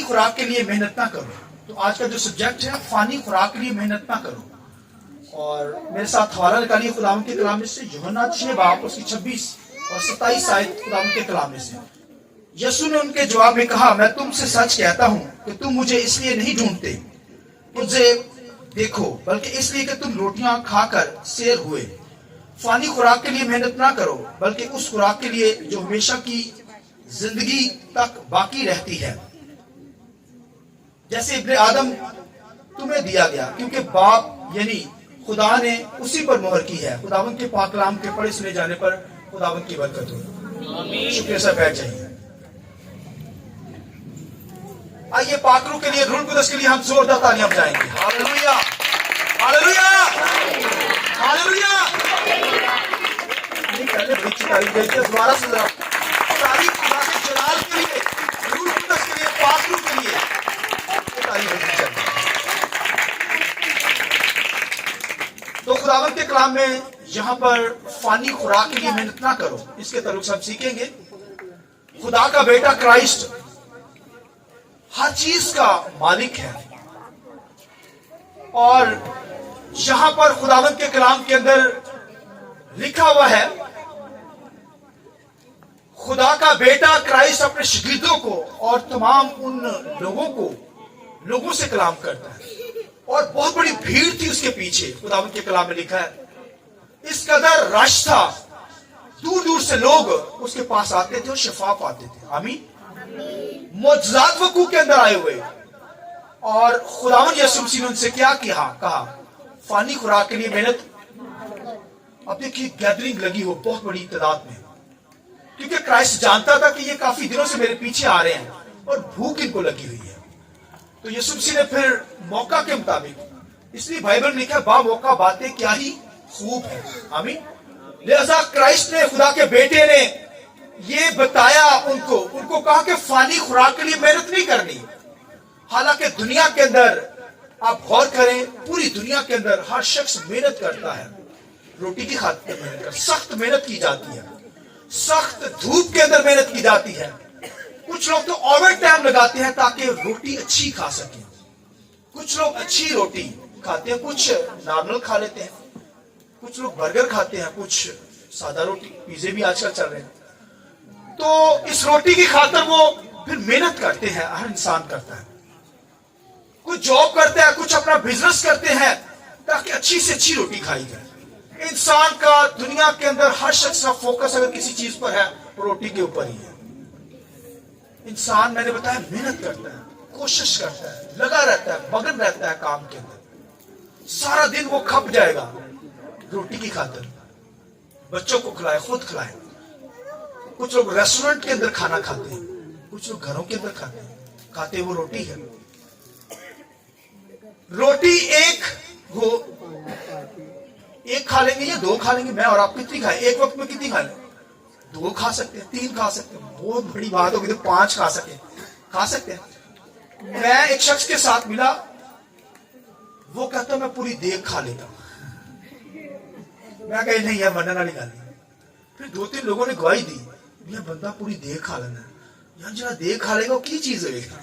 फानी खुराक के लिए मेहनत ना करो। तो आज का जो सब्जेक्ट है, फानी खुराक के लिए मेहनत ना करो। और मेरे साथ हवाला निकालिए खुदावंद के कलाम में से, यूहन्ना 6 बाब उसकी 26 और 27 आयत खुदावंद के कलाम में से। यीशु ने उनके जवाब में कहा, मैं तुमसे सच कहता हूं कि तुम मुझे इसलिए नहीं ढूंढते मुझे देखो, बल्कि इसलिए कि तुम रोटियां खाकर सैर हुए। फानी खुराक के लिए मेहनत ना करो, बल्कि उस खुराक के लिए जो हमेशा की जिंदगी तक बाकी रहती है, जैसे इब्ने आदम तुम्हें दिया गया, क्योंकि बाप यानी खुदा ने उसी पर मोहर की है। खुदावंद के पाक कलाम के पढ़े सुने जाने पर खुदावंद की बरकत हो। शुक्रिया से बैठ जाइए। आइए पाकरू के लिए, रूल कुदस के लिए हम जोरदार तालियां बजाएंगे। Hallelujah, hallelujah, hallelujah. पहले बड़ी तारीफ देते हैं, दोबारा से जरा तारीफ खुदा के जलाल के लिए, रूल कुदस के लिए, पाकरू के लिए तारीफ होनी चाहिए। तो खुदावंद के कलाम में यहां पर फानी खुराक के लिए मेहनत ना करो, इसके ताल्लुक से हम सीखेंगे खुदा का बेटा क्राइस्ट हर चीज का मालिक है। और यहां पर खुदावंद के कलाम के अंदर लिखा हुआ है, खुदा का बेटा क्राइस्ट अपने शागिर्दों को और तमाम उन लोगों से कलाम करता है। और बहुत बड़ी भीड़ थी उसके पीछे। खुदावंद के कलाम में लिखा है, इस कदर रश था, दूर दूर से लोग उसके पास आते थे और शिफा पाते थे। आमीन। मुअज्जिज़ात वकूअ के अंदर आए हुए। और खुदावंद यीशु मसीह ने उनसे क्या कहा, फानी खुराक के लिए मेहनत। अब देखिए गैदरिंग लगी हो बहुत बड़ी तादाद में, क्योंकि क्राइस्ट जानता था कि ये काफी दिनों से मेरे पीछे आ रहे हैं और भूख इनको लगी हुई है। तो यीशु मसीह ने फिर मौका के मुताबिक, इसलिए बाइबल में लिखा है, बा मौका बातें क्या ही खूब है। आमीन। लिहाजा क्राइस्ट ने, खुदा के बेटे ने ये बताया उनको कहा कि फानी खुराक के लिए मेहनत नहीं करनी। हालांकि दुनिया के अंदर आप गौर करें, पूरी दुनिया के अंदर हर शख्स मेहनत करता है, रोटी की खातिर मेहनत करता है, सख्त मेहनत की जाती है, सख्त धूप के अंदर मेहनत की जाती है। कुछ लोग तो ओवर टाइम लगाते हैं ताकि रोटी अच्छी खा सकें। कुछ लोग अच्छी रोटी खाते हैं, कुछ नॉर्मल खा लेते हैं, कुछ लोग बर्गर खाते हैं, कुछ सादा रोटी, पिज्जे भी आजकल चल रहे हैं। तो इस रोटी की खातिर वो फिर मेहनत करते हैं, हर इंसान करता है। कुछ जॉब करते हैं, कुछ अपना बिजनेस करते हैं ताकि अच्छी से अच्छी रोटी खाई जाए। इंसान का दुनिया के अंदर हर शख्स का फोकस अगर किसी चीज पर है, रोटी के ऊपर ही है। इंसान, मैंने बताया, मेहनत करता है, कोशिश करता है, लगा रहता है, मगन रहता है काम के अंदर। सारा दिन वो खप जाएगा रोटी की खातिर, बच्चों को खिलाए, खुद खिलाए। कुछ लोग रेस्टोरेंट के अंदर खाना खाते हैं, कुछ लोग घरों के अंदर खाते वो रोटी है। रोटी एक खा लेंगे या दो खा लेंगे, मैं और आप कितनी खाए, एक वक्त में कितनी खा लें? 2 खा सकते हैं, 3 खा सकते हैं, बहुत बड़ी बात होगी तो 5 खा सकते हैं। मैं एक शख्स के साथ मिला, वो कहता मैं पूरी देग खा लेता हूं। मैं कही नहीं यार, मरने वाली गाली। फिर 2-3 लोगों ने गवाही दी, ये बंदा पूरी देग खा लेना यार, जरा देग खा लेगा की चीज होगा।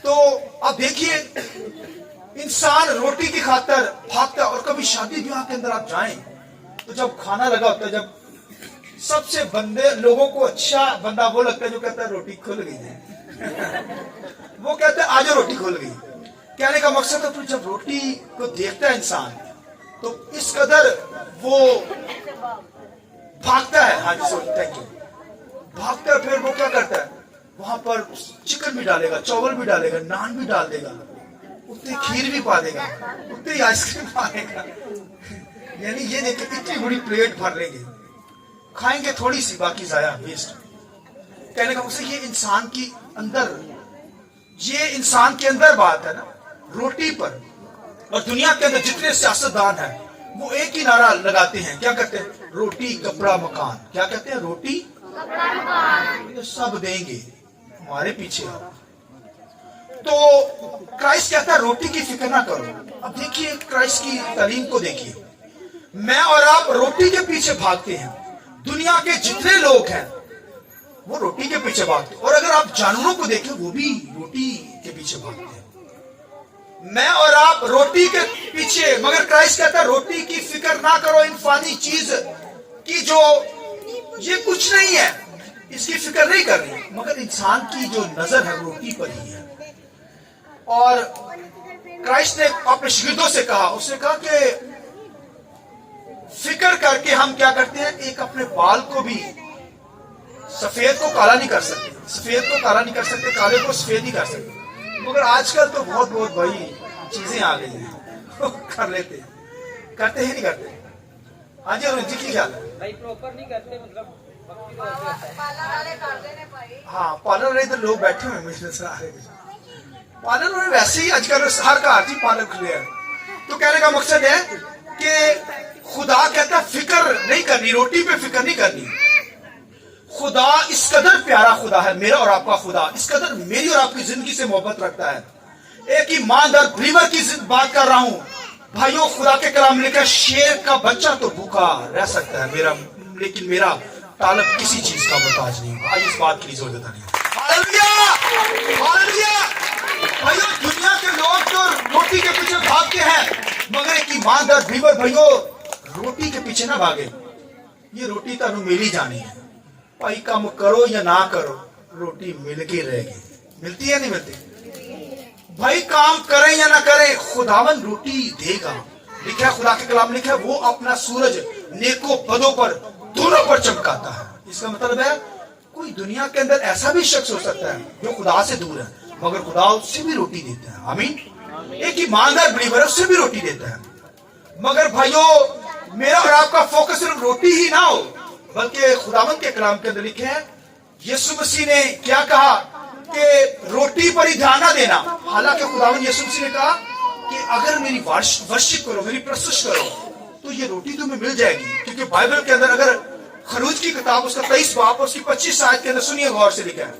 तो अब देखिए, इंसान रोटी की खातिर भागता। और कभी शादी ब्याह के अंदर आप जाएं तो जब खाना लगा होता है, जब सबसे लोगों को अच्छा बंदा वो लगता है जो कहता है रोटी खुल गई है। वो कहता है आज रोटी खुल गई। कहने का मकसद है, तो जब रोटी को देखता है इंसान तो इस कदर वो भागता है। हाँ जी, थैंक यू। भागता है, फिर वो क्या करता है, वहां पर चिकन भी डालेगा, चावल भी डालेगा, नान भी डाल देगा, उतनी खीर भी पा देगा, उतनी आइसक्रीम पा देगा। यानी ये देखिए इतनी बड़ी प्लेट भर लेंगे, खाएंगे थोड़ी सी, बाकी जाया, वेस्ट। कहने का मकसद ये इंसान के अंदर बात है ना, रोटी पर। और दुनिया के अंदर जितने सियासतदान हैं वो एक ही नारा लगाते हैं, क्या कहते हैं? रोटी कपड़ा मकान। क्या कहते हैं? रोटी कपड़ा मकान। तो सब देंगे, हमारे पीछे आओ। तो क्राइस्ट कहता है रोटी की फिक्र ना करो। अब देखिए क्राइस्ट की तालीम को देखिए, मैं और आप रोटी के पीछे भागते हैं। दुनिया के जितने लोग हैं وہ روٹی کے پیچھے بھاگتے ہیں. اور اگر آپ جانوروں کو دیکھیں وہ بھی روٹی کے پیچھے بھاگتے ہیں. میں اور آپ روٹی کے پیچھے, مگر کرائسٹ کہتا ہے روٹی کی فکر نہ کرو, ان فانی چیز کی جو یہ کچھ نہیں ہے اس کی فکر نہیں کرنی, مگر انسان کی جو نظر ہے روٹی پر ہی ہے. اور کرائسٹ نے اپنے شاگردوں سے کہا, اس نے کہا کہ فکر کر کے ہم کیا کرتے ہیں, ایک اپنے بال کو بھی سفید کو کالا نہیں کر سکتے, سفید کو کالا نہیں کر سکتے, کالے کو سفید نہیں کر سکتے. مگر آج کل تو بہت بھائی چیزیں آ گئی ہیں, کر لیتے ہیں, کرتے ہی نہیں کرتے. ہاں جی ارون جی کی خیال ہے بھائی پراپر نہیں کرتے, مطلب ہاں پارلر والے ادھر لوگ بیٹھے ہوئے مجھے نظر آ رہے ہیں. پارلر والے ویسے ہی آج کل ہر گھر ہی پارلر کھلے ہیں. تو کہنے کا مقصد ہے کہ خدا کہتا ہے فکر نہیں کرنی, روٹی پہ فکر نہیں کرنی. خدا اس قدر پیارا خدا ہے, میرا اور آپ کا خدا اس قدر میری اور آپ کی زندگی سے محبت رکھتا ہے. ایک ایماندار بلیور کی بات کر رہا ہوں بھائیوں. خدا کے کلام میں لکھا ہے شیر کا بچہ تو بھوکا رہ سکتا ہے لیکن میرا طالب کسی چیز کا محتاج نہیں. آئیے اس بات کے لیے زور دیتا نہیں. Hallelujah hallelujah. بھائیوں دنیا کے لوگ تو روٹی کے پیچھے بھاگتے ہیں, مگر ایک ایماندار بلیور بھائیوں روٹی کے پیچھے نہ بھاگے. یہ روٹی تانوں ملی جانی ہے بھائی, کام کرو یا نہ کرو روٹی مل کے رہے گی. ملتی ہے نہیں ملتی بھائی, کام کریں یا نہ کریں خداوند روٹی دے گا. لکھا ہے خدا کے کلام لکھا ہے وہ اپنا سورج نیکوں بدوں پر دونوں پر چمکاتا ہے. اس کا مطلب ہے کوئی دنیا کے اندر ایسا بھی شخص ہو سکتا ہے جو خدا سے دور ہے مگر خدا اس سے بھی روٹی دیتا ہے. آمین. ایک ایماندار بلیور اس سے بھی روٹی دیتا ہے. مگر بھائیوں میرا اور آپ کا فوکس صرف روٹی ہی نہ ہو, بلکہ خداوند کے کلام کے اندر لکھے ہیں یسوع مسیح نے کیا کہا کہ روٹی پر ہی دھیان نہ دینا. حالانکہ خداوند یسوع مسیح نے کہا کہ اگر میری ورشپ کرو, میری پرستش کرو تو یہ روٹی تمہیں مل جائے گی. کیونکہ بائبل کے اندر اگر خروج کی کتاب اس کا 23 باب اس کی 25 آیت کے اندر سنیے غور سے لکھا ہے,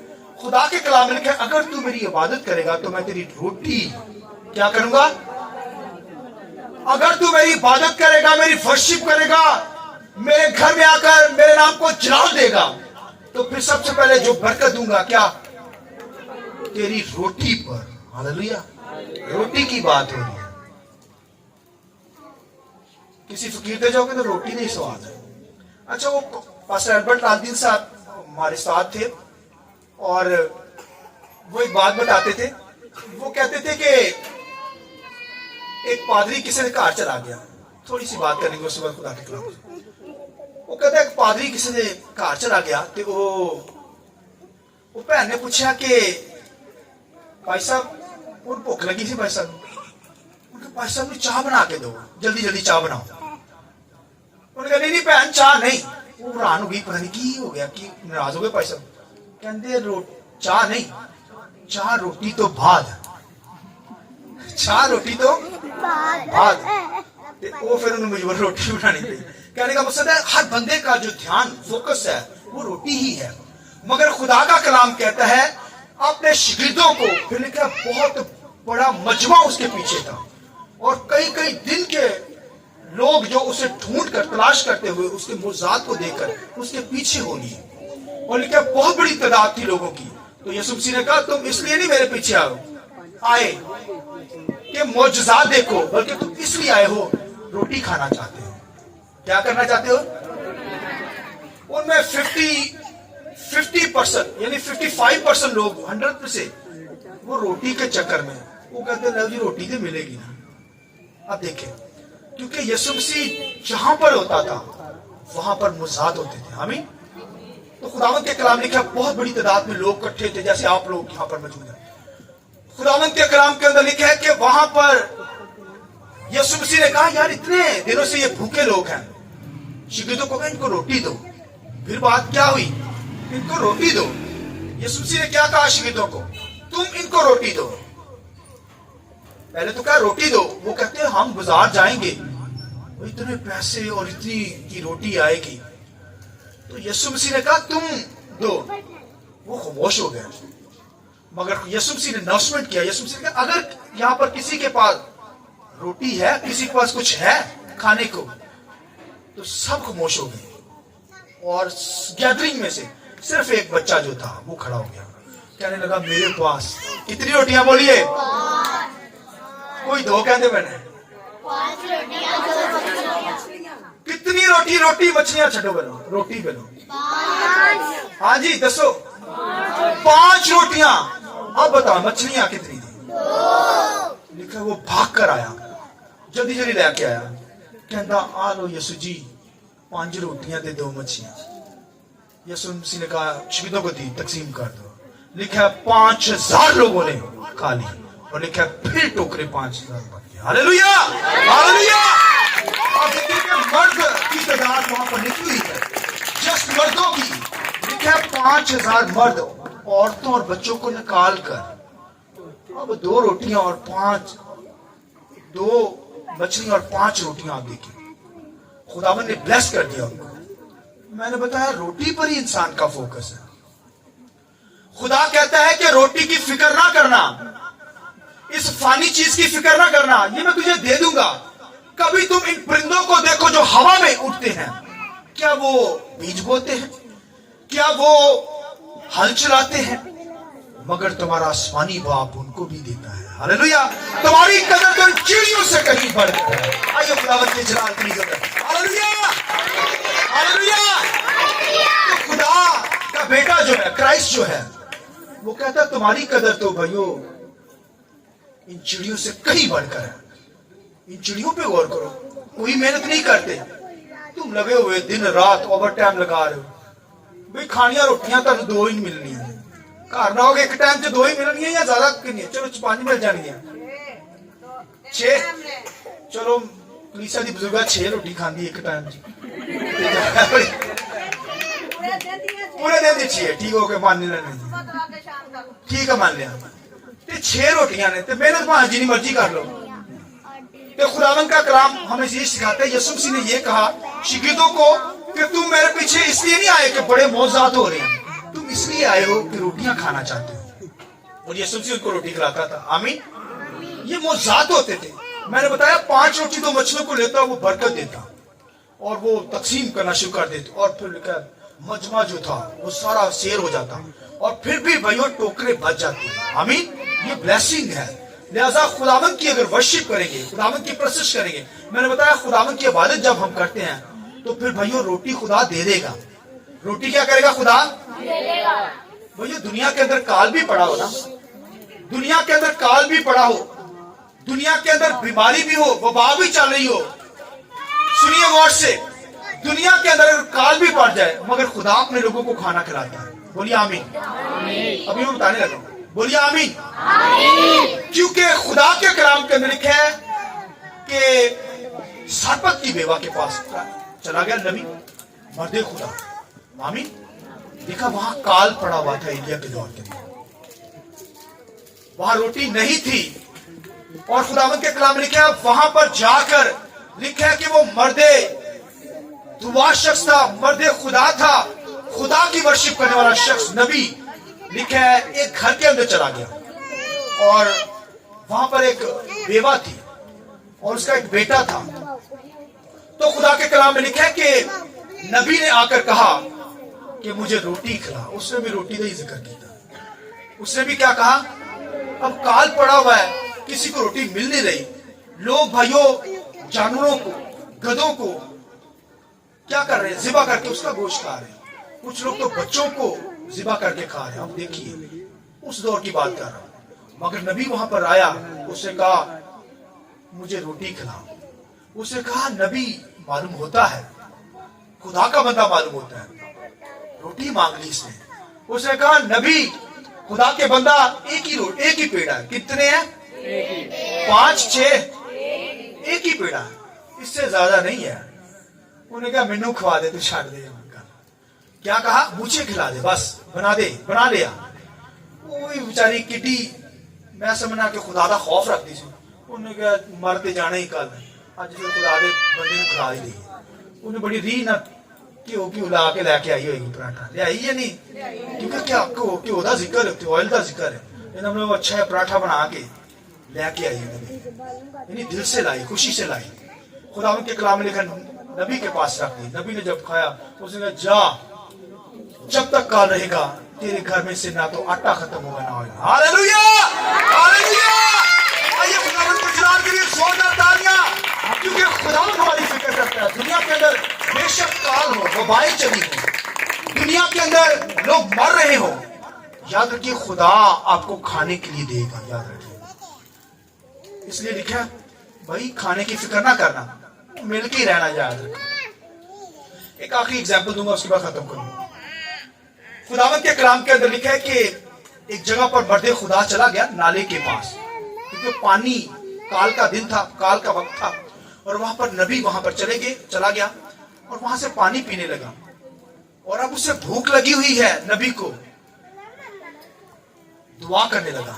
خدا کے کلام میں لکھا ہے اگر تو میری عبادت کرے گا تو میں تیری روٹی کیا کروں گا. اگر تو میری عبادت کرے گا, میری ورشپ کرے گا, میرے گھر میں آ کر میرے نام کو جلال دے گا, تو پھر سب سے پہلے جو برکت دوں گا کیا تیری روٹی پر. ہاللویا. روٹی کی بات ہو رہی ہے. کسی فقیر دے جاؤ گے تو روٹی نہیں سواد ہے. اچھا وہ پاسٹر البرٹ لالدین صاحب ہمارے ساتھ تھے اور وہ ایک بات بتاتے تھے. وہ کہتے تھے کہ ایک پادری کسی نے کار چلا گیا, تھوڑی سی بات کریں گے اس کے بعد خدا کے کلام. وہ کہتا ہے کہ پادری کسی نے کار چلا گیا تو وہ بہن نے پوچھا کہ بھائی صاحب ان بھوک لگی تھی, بھائی صاحب بھائی صاحب نے چاہ بنا کے دو, جلدی جلدی چاہ بناؤ. انہوں نے کہا نہیں بہن چاہ نہیں. وہ حیران ہو گئی, پتہ نہیں کی ہو گیا کہ ناراض ہو گئے بھائی صاحب. کہتے چاہ نہیں, چاہ روٹی تو بعد, چاہ روٹی تو بعد. وہ پھر انہوں نے مجبور روٹی بنانی پڑی. کہنے کا مقصد ہے ہر بندے کا جو دھیان فوکس ہے وہ روٹی ہی ہے. مگر خدا کا کلام کہتا ہے اپنے شاگردوں کو, پھر لکھا بہت بڑا مجمع اس کے پیچھے تھا اور کئی کئی دن کے لوگ جو اسے ڈھونڈ کر تلاش کرتے ہوئے اس کے معجزات کو دیکھ کر اس کے پیچھے ہو لیے. اور لکھا بہت بڑی تعداد تھی لوگوں کی. تو یسوع مسیح نے کہا تم اس لیے نہیں میرے پیچھے آئے کہ معجزات دیکھو, بلکہ تم اس لیے آئے ہو روٹی کھانا چاہتے ہو. کیا کرنا چاہتے ہو؟ ان میں 50% یعنی 55% لوگ 100 میں سے وہ روٹی کے چکر میں وہ کہتے ہیں جی روٹی تو ملے گی نا. اب دیکھیں کیونکہ یسوع مسیح جہاں پر ہوتا تھا وہاں پر معجزات ہوتے تھے. آمین. تو خداوند کے کلام لکھا بہت بڑی تعداد میں لوگ اکٹھے تھے جیسے آپ لوگ یہاں پر موجود ہیں. خداوند کے کلام کے اندر لکھا ہے کہ وہاں پر یسوع مسیح نے کہا یار اتنے دنوں سے یہ بھوکے لوگ ہیں, شاگردوں کو کہا ان کو روٹی دو. پھر بات کیا ہوئی, ان کو روٹی دو. یسوع مسیح نے کیا کہا شاگردوں کو, تم ان کو روٹی دو. پہلے تو کہا روٹی دو. وہ کہتے ہیں ہم بازار جائیں گے, اتنے پیسے اور اتنی کی روٹی آئے گی. تو یسوع مسیح نے کہا تم دو. وہ خاموش ہو گئے. مگر یسوع مسیح نے اناؤنسمنٹ کیا. یسوع مسیح نے کہا اگر یہاں پر کسی کے پاس روٹی ہے, کسی کے پاس کچھ ہے کھانے کو, تو سب خاموش ہو گئے. اور گیدرنگ میں سے सिर्फ एक बच्चा जो था वो खड़ा हो गया, कहने लगा मेरे पास कितनी रोटियां, बोलिए। कोई दो कहते मैंने, कितनी रोटी, रोटी मछलियां छो बनो, रोटी बनो, हाँ जी दसो, 5 रोटियां। अब बताओ मछलियां कितनी थी? लिखा वो भाग कर आया, जल्दी जल्दी लेके आया, कहता आ लो यसु जी 5 रोटियां दे 2 मछलियां। यसु मसीह ने कहा शहीदों को दी, तकसीम कर दो। लिखा 5000 लोगों ने खा ली, और लिखा फिर टोकरे 5000 बन गए। Hallelujah, hallelujah. अब देखिए मर्द की तादाद वहां पर निकली है, जस्ट मर्दों की। लिखा 5000 मर्द औरतों और बच्चों को निकाल कर, अब 2 रोटियां और 2 मछलियां और 5 रोटियां आप देखिए, खुदावन ने ब्लेस कर दिया उनको। मैंने बताया रोटी पर ही इंसान का फोकस है। खुदा कहता है कि रोटी की फिक्र ना करना, इस फानी चीज की फिक्र ना करना, ये मैं तुझे दे दूंगा। कभी तुम इन परिंदों को देखो जो हवा में उड़ते हैं, क्या वो बीज बोते हैं? क्या वो हल चलाते हैं? मगर तुम्हारा आसमानी बाप उनको भी देता है। हालेलुया। तुम्हारी कदर तो इन चिड़ियों से कहीं बढ़ है। आइए खुदावंत के जलाल की कदर। Hallelujah, hallelujah. तो खुदा का बेटा जो है, क्राइस्ट जो है, वो कहता है तुम्हारी कदर तो भाइयों इन चिड़ियों से कहीं बढ़कर है। इन चिड़ियों पे गौर करो, कोई मेहनत नहीं करते, तुम लगे हुए दिन रात ओवर टाइम लगा रहे हो। भाई खानिया रोटियां तो 2 ही मिलनी है, घर ना होगे एक टाइम से 2 ही मिलनी है या ज्यादा कितनी है? चलो 5 मिल जानी है, 6। चलो कलीसिया दी बुजुर्ग 6 रोटी खांदी एक टाइम च, पूरे दिन दी 6। ठीक हो गए, मान लेने, ठीक है मान लिया। 6 रोटियां ने, मेहनत भां जितनी मर्जी कर लो। तो खुदावन का कलाम हमें ये सिखाता है, यीशु मसीह ने ये कहा शिगिदों को कि तुम मेरे पीछे इसलिए नहीं आए कि बड़े मौजात हो रहे हैं, तुम इसलिए आए हो कि रोटियां खाना चाहते हो। और यीशु मसीह उनको रोटी खिलाता था। आमीन। ये मौजात होते थे। मैंने बताया 5 रोटी 2 मछलियों को लेता, वो बरकत देता और वो तकसीम करना शुरू कर देते, और फिर लिखा मजमा जो था वो सारा शेर हो जाता, और फिर भी भाइयों टोकरे बच जाते। आमीन। ये ब्लेसिंग है। लिहाजा खुदावंत की अगर वर्शिप करेंगे, खुदावंत की प्रशंसा करेंगे, मैंने बताया खुदावंत की इबादत जब हम करते हैं तो फिर भाइयों रोटी खुदा दे देगा। रोटी क्या करेगा? खुदा दे देगा। भाइयों दुनिया के अंदर काल भी पड़ा हो ना, दुनिया के अंदर काल भी पड़ा हो, दुनिया के अंदर बीमारी भी हो, वबा भी चल रही हो, सुनिए गौर से, दुनिया के अंदर अगर काल भी पड़ जाए मगर खुदा अपने लोगों को खाना खिलाता है। बोलिए आमीन। अभी मैं बताने लगा, बोलिए आमीन। क्योंकि खुदा के कलाम के अंदर लिखा है कि सरपत की बेवा के पास चला गया नबी, मर्दे खुदा। आमीन। देखा वहां काल पड़ा हुआ था एलिया के दौर के अंदर, वहां रोटी नहीं थी, और खुदावंत के कलाम में लिखा है वहां पर जाकर लिखा है कि वो मर्दे दुआ शख्स था, मर्दे खुदा था, खुदा की वर्शिप करने वाला शख्स नबी, लिखा है एक घर के अंदर चला गया, और वहां पर एक बेवा थी और उसका एक बेटा था। तो खुदा के कलाम में लिखा है कि नबी ने आकर कहा कि मुझे रोटी खिला। उसने भी रोटी का ही जिक्र किया। उसने भी क्या कहा? अब काल पड़ा हुआ है, किसी को रोटी मिल नहीं रही, लोग भाइयों जानवरों को, गधों को क्या कर रहे हैं? जिबा करके उसका गोश्त खा रहे हैं। कुछ लोग तो बच्चों को जिबा करके खा रहे हैं। अब देखिए उस दौर की बात कर रहा हूं। मगर नबी वहां पर आया, उसने कहा मुझे रोटी खिलाओ। उसने कहा नबी मालूम होता है, खुदा का बंदा मालूम होता है, रोटी मांग ली इसने। उसने कहा नबी खुदा के बंदा, एक ही पेड़ा है। कितने हैं? 5 6, एक ही पेड़ा है, इससे ज्यादा नहीं है। उन्होंने कहा मेनू खवा दे, तू छाड़ दे। क्या कहा? मुझे खिला दे, बस बना लिया। वही बेचारी किटी मैं समझना कि खुदा का खौफ रखती सी। उन्हें कहा मरते जाना ही कल, अज फिर खुदा दे बंदे ने खिला ही दी। उन्हें बड़ी री ना घ्यो ला के लैके आई होगी पराठा, ले आई या नहीं? क्योंकि क्या घ्यो का जिक्र है, ऑयल का जिक्र है, इन्हें मतलब अच्छा है पराठा बना के लैके आई, यानी दिल से लाई, खुशी से लाई। खुदा के कलाम में लिखा नबी के पास रख दी। नबी ने जब खाया उसने कहा जा जब तक काल रहेगा तेरे घर में से ना तो आटा खत्म होगा ना होगा। Hallelujah, hallelujah. आइए खुदावंद को जलाल के लिए जोरदार तालियां, क्योंकि खुदावंद हमारी फिक्र करता है। दुनिया के अंदर बेशक काल हो, वबाएं चली हो, दुनिया के अंदर लोग मर रहे हो, याद रखिए खुदा आपको खाने के लिए देगा। याद रखिए, इसलिए लिखा भाई खाने की फिक्र ना करना, मिल के ही रहना। याद रखना। एक आखिरी एग्जाम्पल दूंगा, उसके बाद खत्म करूंगा। खुदावंद के कलाम के अंदर लिखा है कि एक जगह पर मर्दे खुदा चला गया नाले के पास, क्योंकि पानी काल का दिन था, काल का वक्त था, और वहां पर नबी वहां पर चला गया और वहां से पानी पीने लगा। और अब उसे भूख लगी हुई है, नबी को दुआ करने लगा।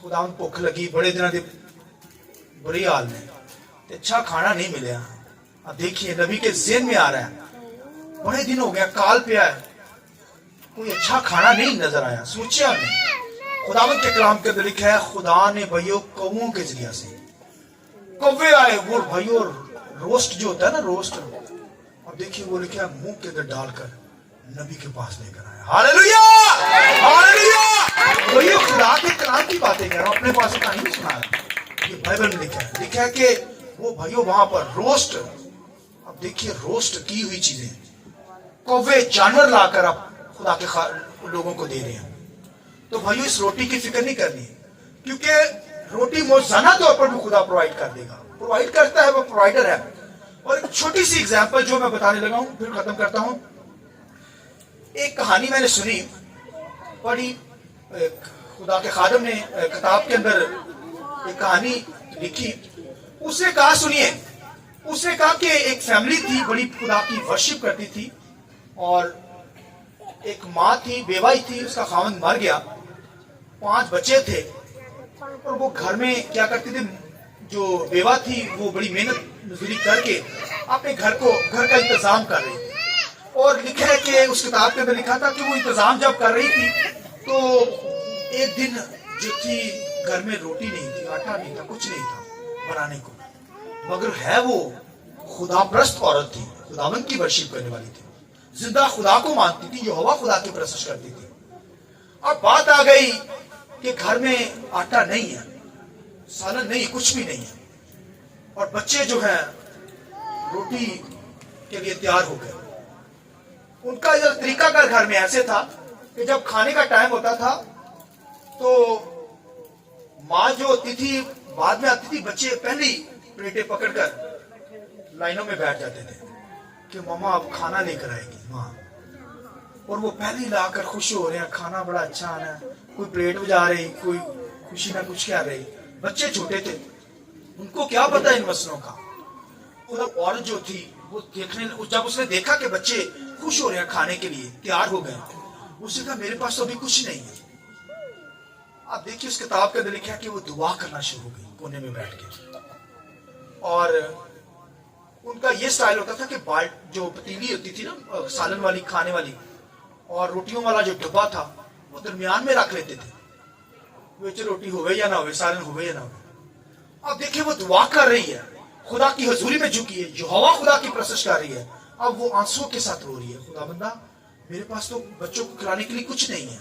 खुदावंद भूख लगी, बड़े दिनों के बुरी हाल में, अच्छा खाना नहीं मिला। अब देखिए नबी के ज़हन में आ रहा है, बड़े दिन हो गया, काल पे आया, कोई अच्छा खाना नहीं नजर आया। सोचा नहीं। खुदावंद के कलाम के अंदर लिखा है खुदा ने भाइयों कौवों के जरिया से कौवे आए, वो भाइयों रोस्ट जो होता है ना, रोस्ट, अब देखिए वो लिखा है मुंह के अंदर डालकर नबी के पास लेकर आया। Hallelujah, hallelujah. भाइयों खुदा के कलाम की बातें कह रहा हूं, अपने पास कहानी नहीं सुना रहा, ये बाइबल में लिखा है कि वो भाइयों वहां पर रोस्ट, अब देखिए रोस्ट की हुई चीजें कौवे जानवर लाकर आप खुदा के लोगों को दे रहे हैं। तो भाइयों इस रोटी की फिक्र नहीं करनी, क्योंकि रोटी मौजूदा तौर पर भी खुदा प्रोवाइड कर देगा, प्रोवाइड करता है, वो प्रोवाइडर है। और एक छोटी सी एग्जांपल जो मैं बताने लगा हूं, फिर खत्म करता हूं। एक कहानी मैंने सुनी, बड़ी खुदा के खादम ने किताब के अंदर एक कहानी लिखी। उसने कहा, सुनिए, उसने कहा कि एक फैमिली थी, बड़ी खुदा की वर्शिप करती थी, और एक माँ थी, बेवाई थी, उसका खावंद मर गया, 5 बच्चे थे, और वो घर में क्या करती थी, जो बेवा थी वो बड़ी मेहनत मजदूरी करके अपने घर का इंतजाम कर रही थी। और लिखा है कि उस किताब के अंदर लिखा था कि वो इंतजाम जब कर रही थी तो एक दिन जो थी घर में रोटी नहीं थी, आटा नहीं था, कुछ नहीं था बनाने को, मगर है वो खुदाप्रस्त औरत थी, खुदावंद की वर्शिप करने वाली थी, जिंदा खुदा को मानती थी, यहोवा खुदा की प्रशंसा करती थी। अब बात आ गई कि घर में आटा नहीं है, सालन नहीं, कुछ भी नहीं है, और बच्चे जो हैं रोटी के लिए तैयार हो गए। उनका जो तरीका का घर में ऐसे था कि जब खाने का टाइम होता था तो माँ जो होती थी बाद में आती थी, बच्चे पहली प्लेटें पकड़कर लाइनों में बैठ जाते थे कि मम्मा अब खाना लेकर आएगी माँ, और वो पहली लाकर खुश हो रहे हैं, खाना बड़ा अच्छा आना है, कोई प्लेट बजा रही, कोई खुशी ना कुछ कह रही। बच्चे छोटे थे, उनको क्या पता इन मसलों का। उधर औरत जो थी वो देखने, जब उसने देखा कि बच्चे खुश हो रहे हैं, खाने के लिए तैयार हो गए, उसने कहा मेरे पास तो अभी कुछ नहीं है। आप देखिए उस किताब के अंदर लिखा है कि वो दुआ करना शुरू हो गई कोने में बैठ के, और उनका ये स्टाइल होता था कि जो पतीली होती थी ना सालन वाली, खाने वाली, और रोटियों वाला जो डब्बा था वो दरमियान में रख लेते थे, विच रोटी होवे या ना होवे, सालन होवे या ना होवे। अब देखिए वो दुआ कर रही है, खुदा की हजूरी में झुकी है, यहोवा खुदा की प्रशंसा कर रही है। अब वो आंसुओं के साथ रो रही है, खुदा बंदा मेरे पास तो बच्चों को खिलाने के लिए कुछ नहीं है,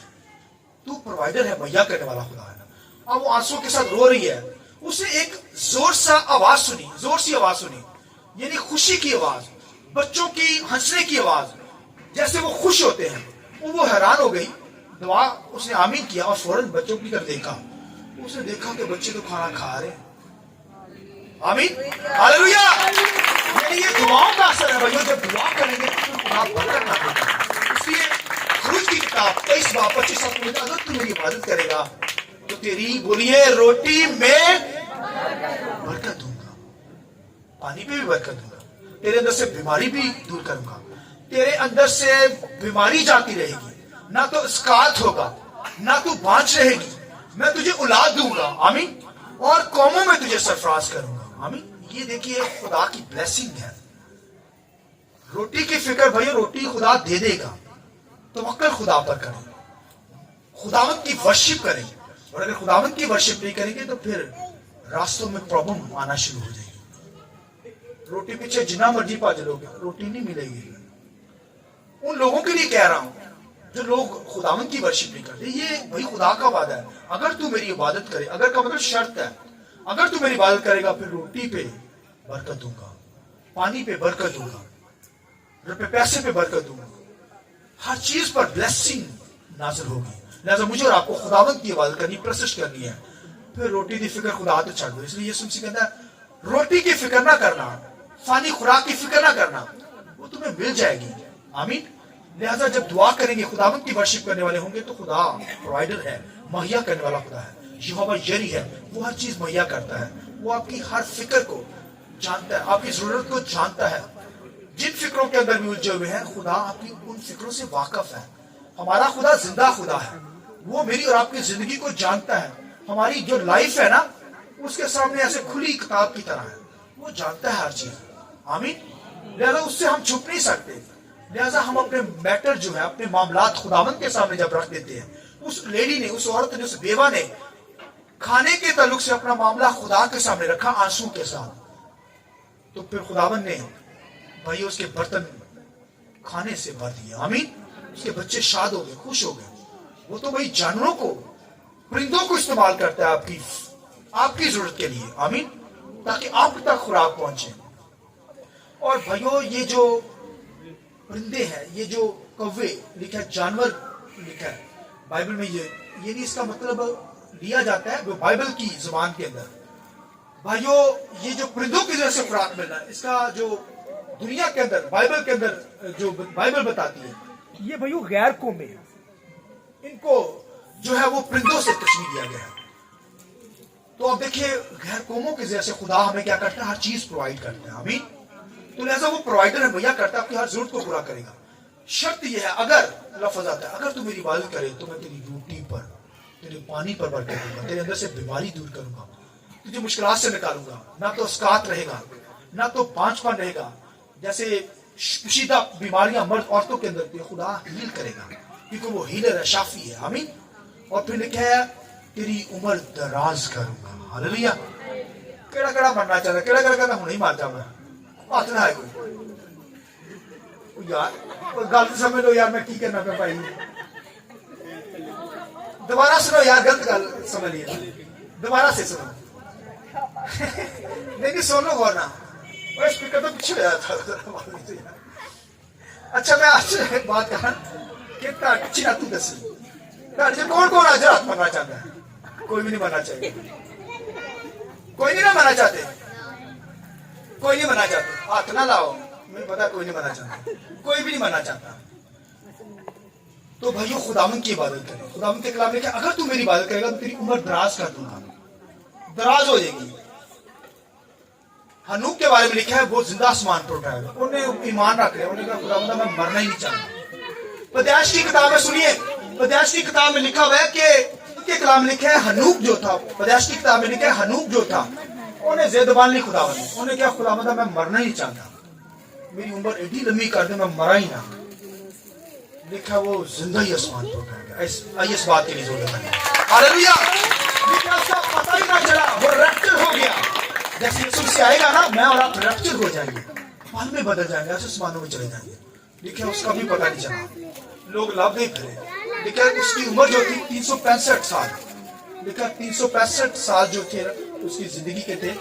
तू प्रोवाइडर है, मुहैया करने वाला खुदा है। अब वो आंसुओं के साथ रो रही है। उसने एक जोर सी आवाज सुनी, यानी खुशी की आवाज, बच्चों की हंसने की आवाज, जैसे वो खुश होते हैं। वो हैरान हो गई, दुआ उसने आमीन किया और फौरन बच्चों की तरफ देखा, उसने देखा कि बच्चे तो खाना खा रहे हैं। आमीन, हालेलुया। यानी ये दुआओं का असर है भाइयों, जब दुआ करेंगे तो आप बरकत ना देगा। इसलिए खरूज की किताब 23 बाब 25 में, अगर तू मेरी इबादत करेगा तो तेरी बोलिए रोटी में बरकत दूंगा, पानी पे भी बरकत दूंगा, तेरे अंदर से बीमारी भी दूर करूंगा, तेरे अंदर से बीमारी जाती रहेगी, ना तो स्कात होगा, ना तू बांझ रहेगी, मैं तुझे औलाद दूंगा, आमीन, और कौमों में तुझे सरफराज करूंगा, आमीन। ये देखिए खुदा की ब्लेसिंग है। रोटी की फिक्र भाइयों रोटी खुदा दे देगा, तवक्कल खुदा पर करें, खुदावंद की वर्शिप करें, और अगर खुदावंद की वर्शिप नहीं करेंगे तो फिर रास्तों में प्रॉब्लम आना शुरू हो जाएगी। रोटी पीछे जितना मर्जी भज लोगे, रोटी नहीं मिलेगी। उन लोगों के लिए कह रहा हूं जो लोग खुदावन की वर्शिप नहीं करते। ये भाई खुदा का वादा है, अगर तू मेरी इबादत करे, अगर का मतलब शर्त है, अगर तू मेरी इबादत करेगा फिर रोटी पे बरकत दूंगा, पानी पे बरकत दूंगा, पैसे पे बरकत दूंगा, हर चीज पर ब्लेसिंग नाजिल होगी। लिहाजा मुझे और आपको खुदावन की इबादत करनी, प्रशिश करनी है। फिर रोटी की फिक्र खुदा तो छड़ दो। इसलिए यीशु मसीह कहता है रोटी की फिक्र ना करना, फानी खुराक की फिक्र ना करना, वो तुम्हें मिल जाएगी। आमीन। लिहाजा जब दुआ करेंगे, खुदावन की वर्शिप करने वाले होंगे, तो खुदा प्रोवाइडर है, मुहैया करने वाला खुदा है, यहोवा यरी है, वो हर चीज मुहैया करता है। वो आपकी हर फिक्र को जानता है, आपकी जरूरत को जानता है। जिन फिक्रों के अंदर भी उलझे हुए हैं, खुदा आपकी उन फिक्रों से वाकिफ है। हमारा खुदा जिंदा खुदा है, वो मेरी और आपकी जिंदगी को जानता है। हमारी जो लाइफ है ना, उसके सामने ऐसे खुली किताब की तरह है, वो जानता है हर चीज। आमीन। लिहाजा उससे हम छुप नहीं सकते। लिहाजा हम अपने मैटर जो है, अपने मामलात खुदावंद के सामने जब रख देते हैं, उस लेडी ने, उस औरत ने, उस बेवा ने खाने के ताल्लुक से अपना मामला खुदा के सामने रखा आंसू के साथ, तो फिर खुदावंद ने भाई उसके बर्तन खाने से भर दिए। आमीन। उसके बच्चे शाद हो गए, खुश हो गए। वो तो भाई जानवरों को, परिंदों को इस्तेमाल करता है आपकी जरूरत के लिए। आमीन। ताकि आप तक खुराक पहुंचे। और भाइयों, ये जो परिंदे हैं, ये जो कौवे लिखा है, जानवर लिखा है बाइबल में, ये नहीं इसका मतलब लिया जाता है वो बाइबल की जुबान के अंदर। भाइयों, ये जो परिंदों की वजह से खुराक मिलना है, इसका जो दुनिया के अंदर, बाइबल के अंदर जो बाइबल बताती है, ये भाइयों गैर कौमें है, इनको जो है वो परिंदों से तशबीह दिया गया है। तो अब देखिए, गैर कौमों के जरिए खुदा हमें क्या करता है, हर चीज प्रोवाइड करता है। आमीन। तो लिहाजा वो प्रोवाइडर है, मुहैया करता है, आपकी हर जरूरत को पूरा करेगा। शर्त यह है, अगर लफ्ज आता है, अगर तू मेरी इबादत करे तो मैं तेरी रोटी पर, तेरे पानी पर बरकत दूंगा, तेरे अंदर से बीमारी दूर करूंगा, तुझे मुश्किलात से निकालूंगा, ना तो अस्कात रहेगा, ना तो बांझपन रहेगा। जैसे पोशीदा बीमारियां मर्द औरतों के अंदर खुदा हील करेगा, क्योंकि वो हीलर है, शाफी है। आमीन। और फिर लिखा है तेरी उम्र दराज करूंगा। हालेलुया। केड़ा केड़ा मरना चाहता, केड़ा केड़ा कहता हूं नहीं मारता मैं, हाथ ना है कोई यार, कोई गल समझ लो यार, मैं की करना पे भाई, दोबारा सुनो यार, गलत गल समझ लिया, दोबारा से सुनो। नहीं सुन लो गौर ना, स्पीकर तो पीछे हो जाता था। अच्छा, मैं आज बात कर कि अच्छी रात दसी कौन कौन आज रात मरना चाहता है? कोई भी नहीं मरना चाहिए, कोई नहीं ना मरना चाहते, कोई नहीं मरना चाहते, हाथ ना लाओ, मुझे पता कोई नहीं मरना चाहता, कोई भी नहीं मरना चाहता। तो भाइयों, खुदावन की इबादत करें। खुदावन के कलाम लिखा, अगर तू मेरी इबादत करेगा तो तेरी उम्र दराज कर दूंगा, दराज हो जाएगी। हनूक के बारे में लिखा है, वो जिंदा आसमान पर उठाएगा। उन्हें ईमान रख रहे, उन्होंने कहा खुदावंद मैं मरना ही नहीं चाहता। पैदाइश की किताब में सुनिए, पैदाइश की किताब में लिखा हुआ है कि उनके कलाम लिखा है, हनूक जो था, पैदाइश की किताब में लिखा है, हनूक जो था, उन्हें ज़ेदबान ली खुदावंद, उन्होंने क्या खुदावंद मैं मरना ही नहीं चाहता, मेरी उम्र एडी लंबी कर दे, मैं मरा ही ना। लिखा वो जिंदा ही आसमान पर उठाएगा। इस बात के लिए जोर लगाइए। हालेलुया। उसका पता ही ना चला, वो रैप्चर हो गया। जैसे यीशु से आएगा ना, मैं और आप रैप्चर हो जाएंगे, पल में बदल जाएंगे, आसमानों में चले जाएंगे। देखिए, उसका भी पता नहीं चला, लोग लाभ नहीं फिरे। देखिए, उसकी उम्र जो थी 365 साल, देखा 365 साल जो थे उसकी जिंदगी के थे,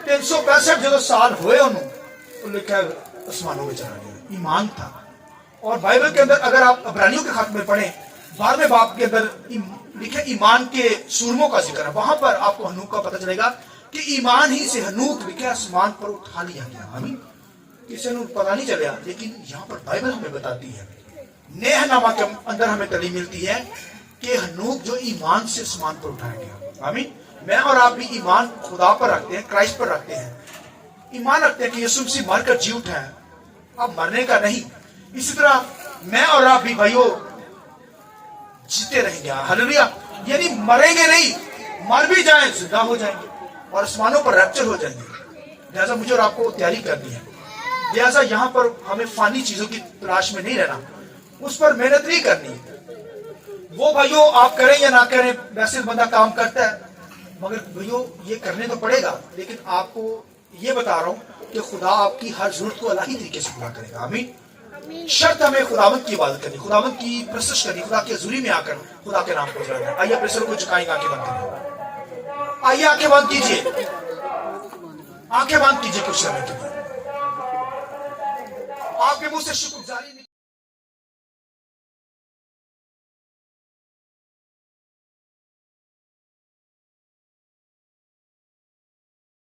365 जो साल हुए उन्होंने, लिखा आसमानों में चला गया। ईमान था। और बाइबल के अंदर अगर आप इब्रानियों के खत में पढ़ें, 12वें बाब के अंदर लिखे ईमान के सूरमों का जिक्र है, वहां पर आपको हनूक का पता चलेगा कि ईमान ही से हनूक लिखे आसमान पर उठा लिया गया। आमीन। किसी को पता नहीं चला, लेकिन यहाँ पर बाइबल हमें बताती है, नेहनामा के अंदर हमें तालीम मिलती है कि हनूक जो ईमान से आसमान पर उठाया गया। आमीन। मैं और आप भी ईमान खुदा पर रखते हैं, क्राइस्ट पर रखते हैं, ईमान रखते हैं कि यीशु मसीह मरकर जी उठा है, अब मरने का नहीं। इसी तरह मैं और आप भी भाइयों जीते रहेंगे। हालेलुया। यानी मरेंगे नहीं, मर भी जाएं जिंदा हो जाएंगे और आसमानों पर रैप्चर हो जाएंगे। लिहाजा मुझे और आपको तैयारी करनी है। लिहाजा यहाँ पर हमें फानी चीजों की तलाश में नहीं रहना, उस पर मेहनत नहीं करनी। वो भाइयों आप करें या ना करें, वैसे बंदा काम करता है, मगर भाइयों ये करने तो पड़ेगा। लेकिन आपको ये बता रहा हूं कि खुदा आपकी हर जरूरत को अलग ही तरीके से पूरा करेगा। आमीन। शर्त हमें खुदावंद की इबादत करनी, खुदावंद की प्रशंसा करनी, खुदा के हुजूरी में आकर खुदा के नाम को बुलाना है। आइए अपने सर को झुकाएंगे, आंखें बंद करें। आइए आंखें बंद कीजिए, आंखें बंद कीजिए कुछ समय के लिए। आपके मुंह से शुक्रगुजारी